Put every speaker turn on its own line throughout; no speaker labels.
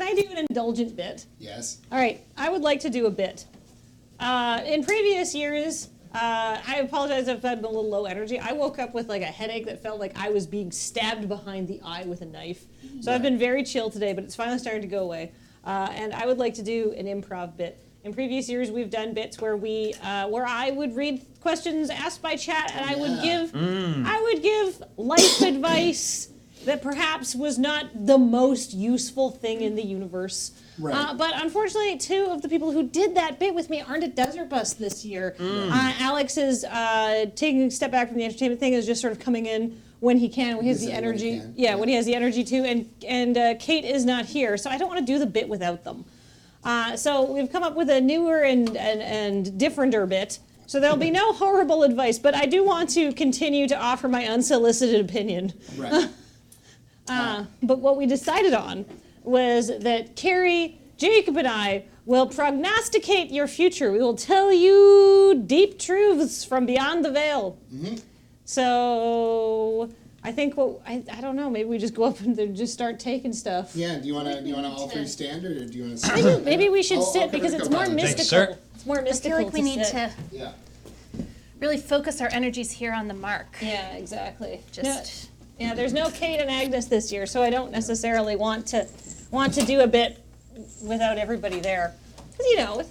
I do an indulgent bit?
Yes.
All right, I would like to do a bit. In previous years, I apologize if I've been a little low energy. I woke up with like a headache that felt like I was being stabbed behind the eye with a knife. So I've been very chill today, but it's finally starting to go away. And I would like to do an improv bit. In previous years, we've done bits where where I would read questions asked by chat, and I would give life advice that perhaps was not the most useful thing in the universe.
Right.
But unfortunately, two of the people who did that bit with me aren't at Desert Bus this year. Alex is taking a step back from the entertainment thing, is just sort of coming in when he can, when he has the energy. When he has the energy to, and Kate is not here, so I don't want to do the bit without them. So we've come up with a newer and differenter bit. So there'll be no horrible advice, but I do want to continue to offer my unsolicited opinion.
Right.
But what we decided on was that Carrie, Jacob, and I will prognosticate your future. We will tell you deep truths from beyond the veil. Mm-hmm. So I think I don't know. Maybe we just go up and just start taking stuff.
Yeah. Do you want to all three stand, or do you want to sit?
Maybe we should sit because it's more mystical. It's more mystical.
I feel like we need to
Yeah.
really focus our energies here on the mark.
Yeah, exactly. Yeah, there's no Kate and Agnes this year, so I don't necessarily want to do a bit without everybody there. Because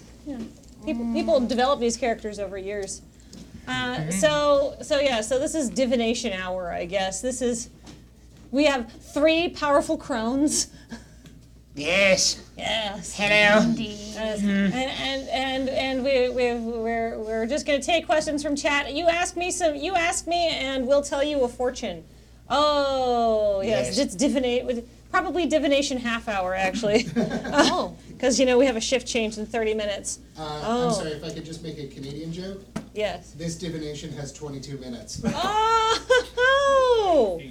people develop these characters over years. So this is Divination Hour, I guess. We have 3 powerful crones.
Yes.
Yes.
Hello.
Indeed.
And we're just going to take questions from chat. You ask me, and we'll tell you a fortune. Oh, yes. It's probably Divination half hour, actually. Because, we have a shift change in 30 minutes.
I'm sorry, if I could just make a Canadian joke.
Yes.
This divination has 22 minutes.
Oh!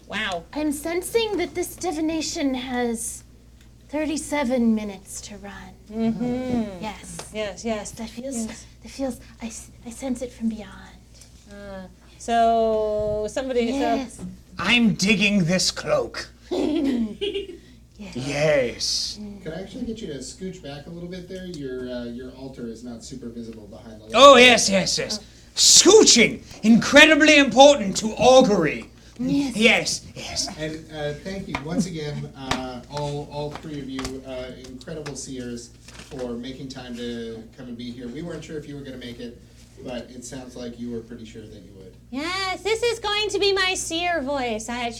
Wow.
I'm sensing that this divination has 37 minutes to run.
Mm-hmm.
Yes. That feels. I sense it from beyond.
So somebody.
Yes.
So,
I'm digging this cloak.
Yes.
Yes.
Could I actually get you to scooch back a little bit there? Your altar is not super visible behind the light.
Oh, yes. Scooching! Incredibly important to augury. Yes.
And thank you once again, all 3 of you, incredible seers, for making time to come and be here. We weren't sure if you were going to make it, but it sounds like you were pretty sure that you would.
Yes, this is going to be my seer voice. I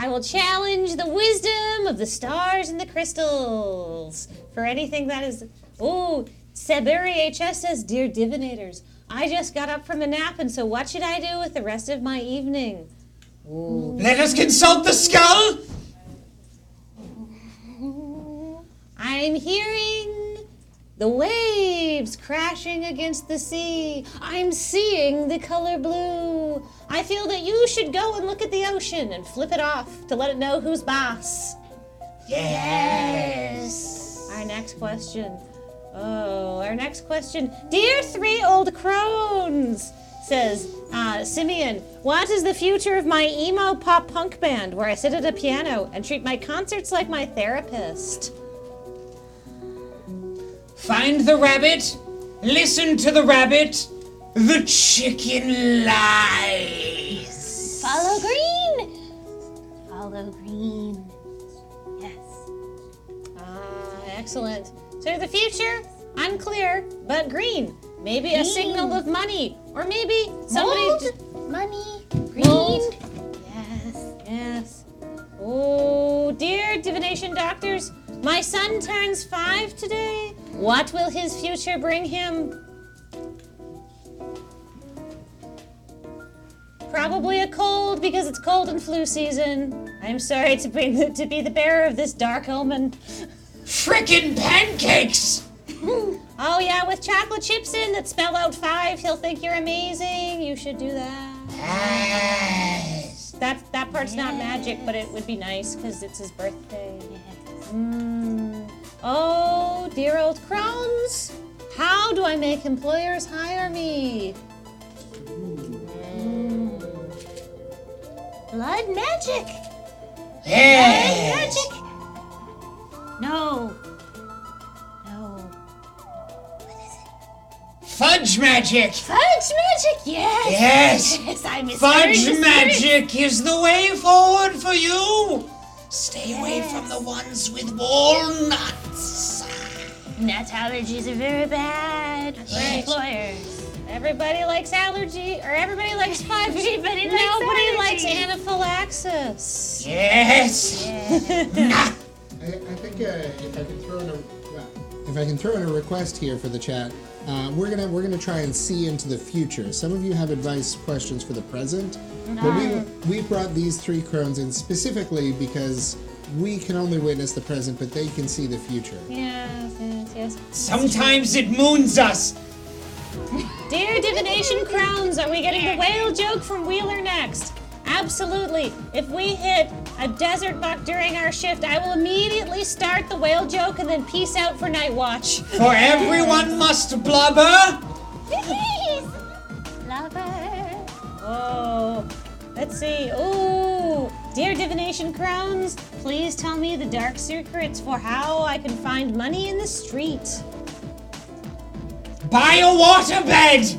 will challenge the wisdom of the stars and the crystals for anything that is. Oh, Seburi HS says, "Dear divinators, I just got up from a nap, and so what should I do with the rest of my evening?" Ooh.
Let us consult the skull.
I'm hearing the waves crashing against the sea. I'm seeing the color blue. I feel that you should go and look at the ocean and flip it off to let it know who's boss.
Yes.
Our next question. Dear 3 old crones, says Simeon, what is the future of my emo pop punk band where I sit at a piano and treat my concerts like my therapist?
Find the rabbit. Listen to the rabbit. The chicken lies.
Follow green. Follow green. Yes.
Excellent. So the future, unclear, but green. Maybe
Green.
A signal of money. Or maybe somebody...
Mold, money, green.
Mold.
Yes.
Oh, dear divination doctors, my son turns 5 today. What will his future bring him? Probably a cold, because it's cold and flu season. I'm sorry to be the bearer of this dark omen.
Frickin' pancakes!
Oh yeah, with chocolate chips in that spell out 5, he'll think you're amazing. You should do that.
Yes.
That part's not magic, but it would be nice because it's his birthday. Oh, dear old crones. How do I make employers hire me?
Blood magic.
Yes.
Blood magic. No.
Fudge magic!
Fudge magic, yes!
Yes!
Yes, I misheard
Fudge
the
magic is the way forward for you! Stay away from the ones with walnuts.
Nut allergies are very bad for employers.
Everybody likes allergy, or everybody likes fudge.
Everybody likes
Nobody likes
allergies.
anaphylaxis.
Yes! Nah.
I think if I can throw in a request here for the chat, we're gonna try and see into the future. Some of you have advice questions for the present, but we brought these 3 crones in specifically because we can only witness the present, but they can see the future.
Yes.
Sometimes it moons us.
Dear Divination Crowns, are we getting the whale joke from Wheeler next? Absolutely. If we hit a desert buck during our shift, I will immediately start the whale joke and then peace out for night watch.
For everyone must blubber.
Please! Lover.
Oh, let's see. Oh, dear Divination Crowns, please tell me the dark secrets for how I can find money in the street.
Buy a waterbed.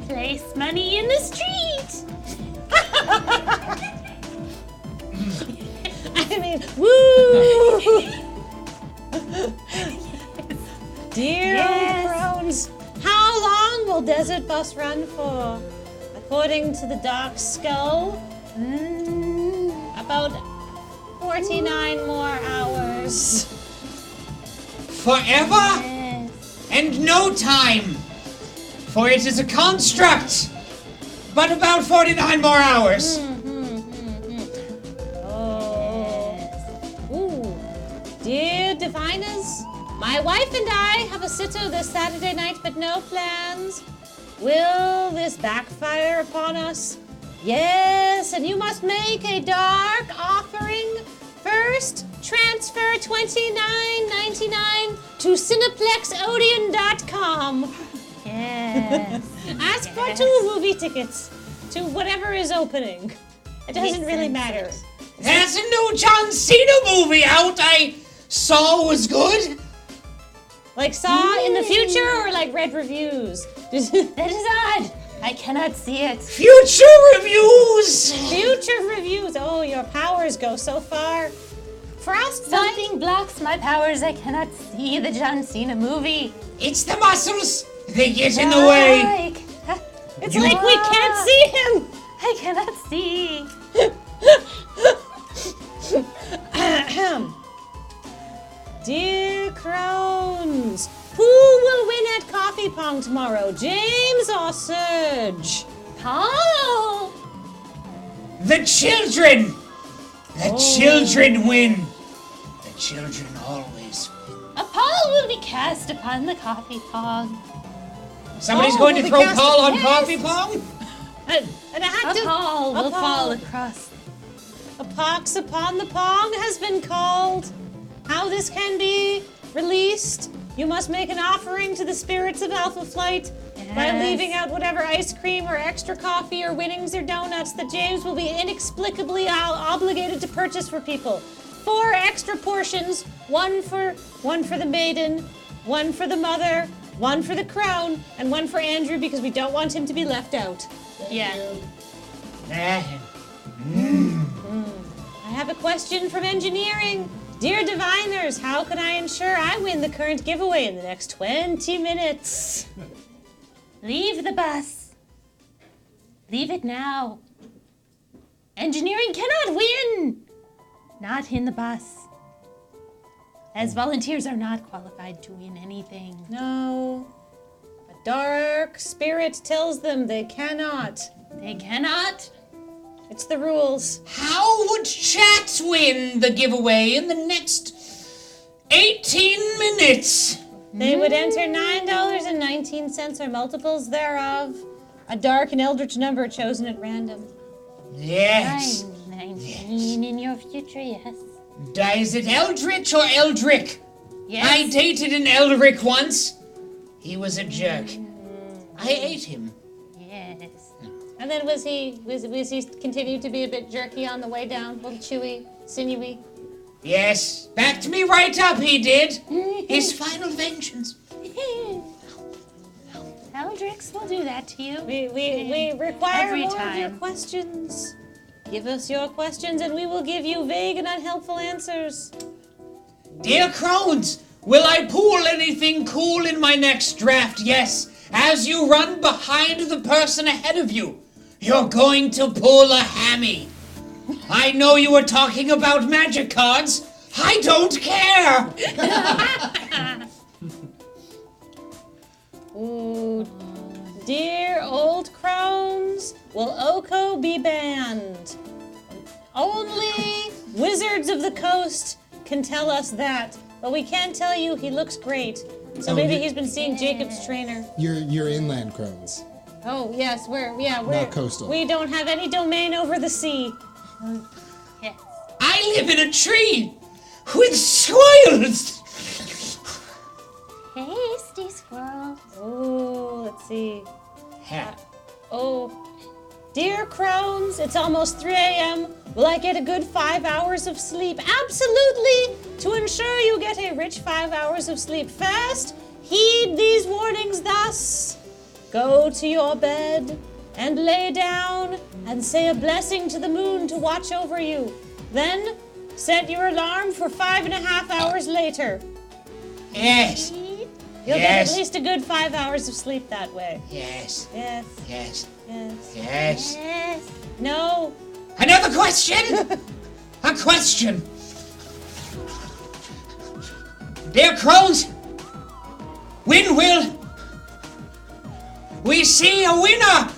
Place money in the street.
I mean, woo! Dear
Yes.
Crowns, how long will Desert Bus run for? According to the Dark Skull, about 49 more hours.
Forever
Yes.
and no time. For it is a construct. But about 49 more hours.
Oh. Ooh. Dear Diviners, my wife and I have a sitter this Saturday night, but no plans. Will this backfire upon us? Yes, and you must make a dark offering. First, transfer $29.99 to cineplexodeon.com.
Yes.
Ask for 2 movie tickets to whatever is opening. It doesn't really matter.
There's a new John Cena movie out I saw was good.
Like Saw in the future or like read reviews?
That is odd. I cannot see it.
Future reviews.
Future reviews. Oh, your powers go so far. Frostbite.
Something blocks my powers. I cannot see the John Cena movie.
It's the muscles. They get in the way.
It's like we can't see him.
I cannot see.
Dear Crones, who will win at Coffee Pong tomorrow, James or Serge?
Paul.
The children. The children win. The children always win.
A pall will be cast upon the coffee pong.
Somebody's
Oh,
going to
will
throw
be cast-
Paul on
yes.
coffee pong?
And I had
A
to.
pall will
pall.
fall across.
A pox upon the pong has been called. How this can be released? You must make an offering to the spirits of Alpha Flight by
Yes.
leaving out whatever ice cream or extra coffee or winnings or donuts that James will be inexplicably obligated to purchase for people. 4 extra portions, one for the maiden, one for the mother, one for the crown, and one for Andrew because we don't want him to be left out.
Yeah.
I have a question from engineering. Dear Diviners, how can I ensure I win the current giveaway in the next 20 minutes?
Leave the bus. Leave it now. Engineering cannot win. Not in the bus. As volunteers are not qualified to win anything.
No. A dark spirit tells them they cannot.
They cannot.
It's the rules.
How would chat win the giveaway in the next 18 minutes?
They would enter $9.19 or multiples thereof, a dark and eldritch number chosen at random.
Yes.
19 in your future, yes.
Is it Eldritch or Eldrick?
Yes.
I dated an Eldrick once. He was a jerk. I ate him.
Yes.
And then was he continued to be a bit jerky on the way down, a little chewy, sinewy?
Yes, backed me right up, he did. His final vengeance.
Eldrix will do that to you.
We require
Every
more of your
time.
questions. Give us your questions and we will give you vague and unhelpful answers.
Dear Crones, will I pull anything cool in my next draft? Yes, as you run behind the person ahead of you, you're going to pull a hammy. I know you were talking about magic cards. I don't care.
Ooh, dear old crones, will Oko be banned? Only wizards of the coast can tell us that, but we can't tell you he looks great. So maybe he's been seeing Jacob's trainer.
You're inland crones.
Oh yes, we're
Not coastal.
We don't have any domain over the sea.
Yes.
I live in a tree with squirrels.
Tasty squirrel.
Oh, let's see.
Ha.
Oh, dear crones, it's almost 3 a.m. Will I get a good 5 hours of sleep? Absolutely! To ensure you get a rich 5 hours of sleep. First, heed these warnings thus. Go to your bed and lay down and say a blessing to the moon to watch over you. Then, set your alarm for 5.5 hours later.
Yes,
You'll get
Yes.
at least a good 5 hours of sleep that way.
yes,
Yes,
yes,
yes.
yes.
Yes.
No.
Another question? A question. Dear Crones, when will we see a winner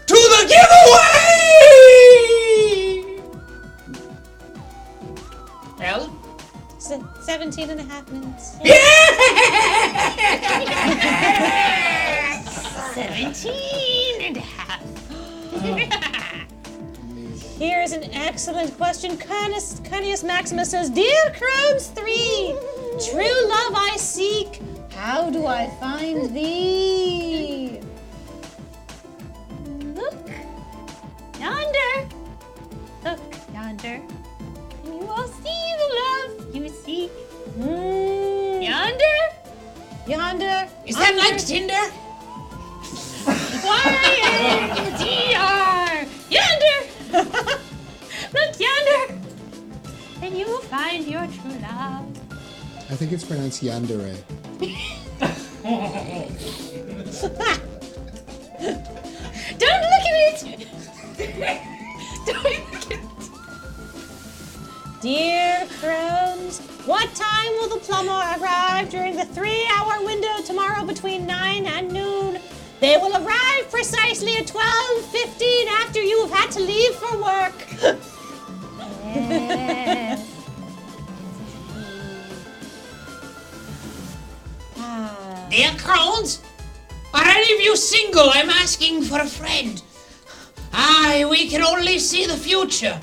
to the giveaway? Well?
17 and a half minutes.
Yeah!
17 and a half.
Here's an excellent question. Cunius Maximus says, Dear Crones 3, true love I seek. How do I find thee?
Look yonder. Look yonder. And you will see the love you seek. Yonder.
Yonder.
Is that like Tinder?
Y-A-N-D-R. Yonder. Look yonder. And you will find your true love.
I think it's pronounced yandere.
Don't look at it. Don't look at it.
Dear Crones, what time will the plumber arrive during the 3-hour window tomorrow between 9 and noon? They will arrive precisely at 12:15 after you have had to leave for work.
Yes.
Ah.
Dear Crones, are any of you single? I'm asking for a friend. Aye, we can only see the future.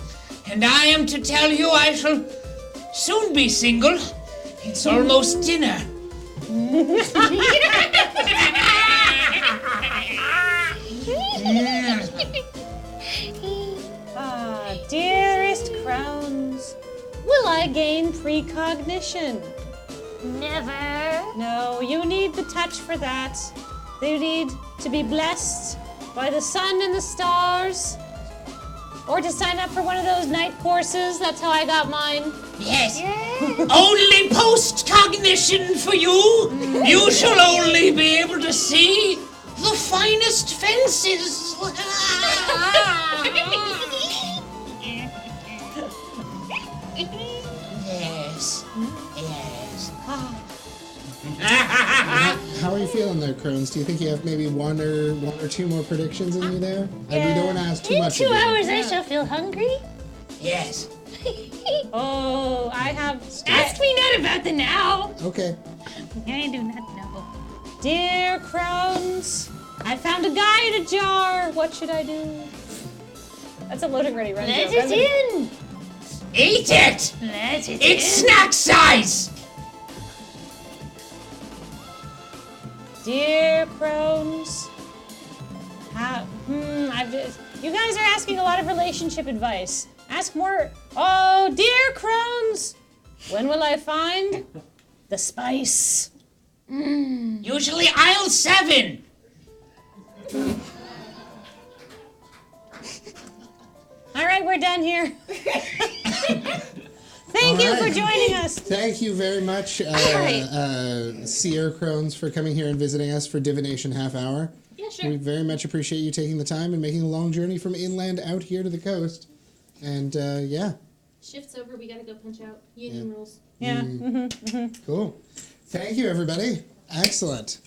And I am to tell you I shall soon be single. It's almost dinner.
Ah, dearest Crones, will I gain precognition?
Never.
No, you need the touch for that. You need to be blessed by the sun and the stars. Or to sign up for one of those night courses. That's how I got mine.
Yes. Only post-cognition for you. You shall only be able to see the finest fences. Yes. Yes.
How are you feeling there, Crones? Do you think you have maybe one or two more predictions in you there? And we don't want to ask too
In
much.
2
of you.
hours, I shall feel hungry.
Yes.
Oh, I have.
Ask me not about the now.
Okay.
I do not know.
Dear Crones, I found a guy in a jar. What should I do? That's a loading ready run.
Let
joke,
it
isn't it?
in.
Eat it.
Let it
It's
in.
snack size.
Dear Crones, you guys are asking a lot of relationship advice. ask more. Oh, dear crones, when will I find the spice?
Usually aisle 7.
All right, we're done here. Thank you for joining us.
Thank you very much, Seer Crones, for coming here and visiting us for Divination Half Hour.
Yeah, sure.
We very much appreciate you taking the time and making a long journey from inland out here to the coast. And yeah.
Shift's over. We gotta go punch out. Union rules.
Yeah.
Cool. Thank you, everybody. Excellent.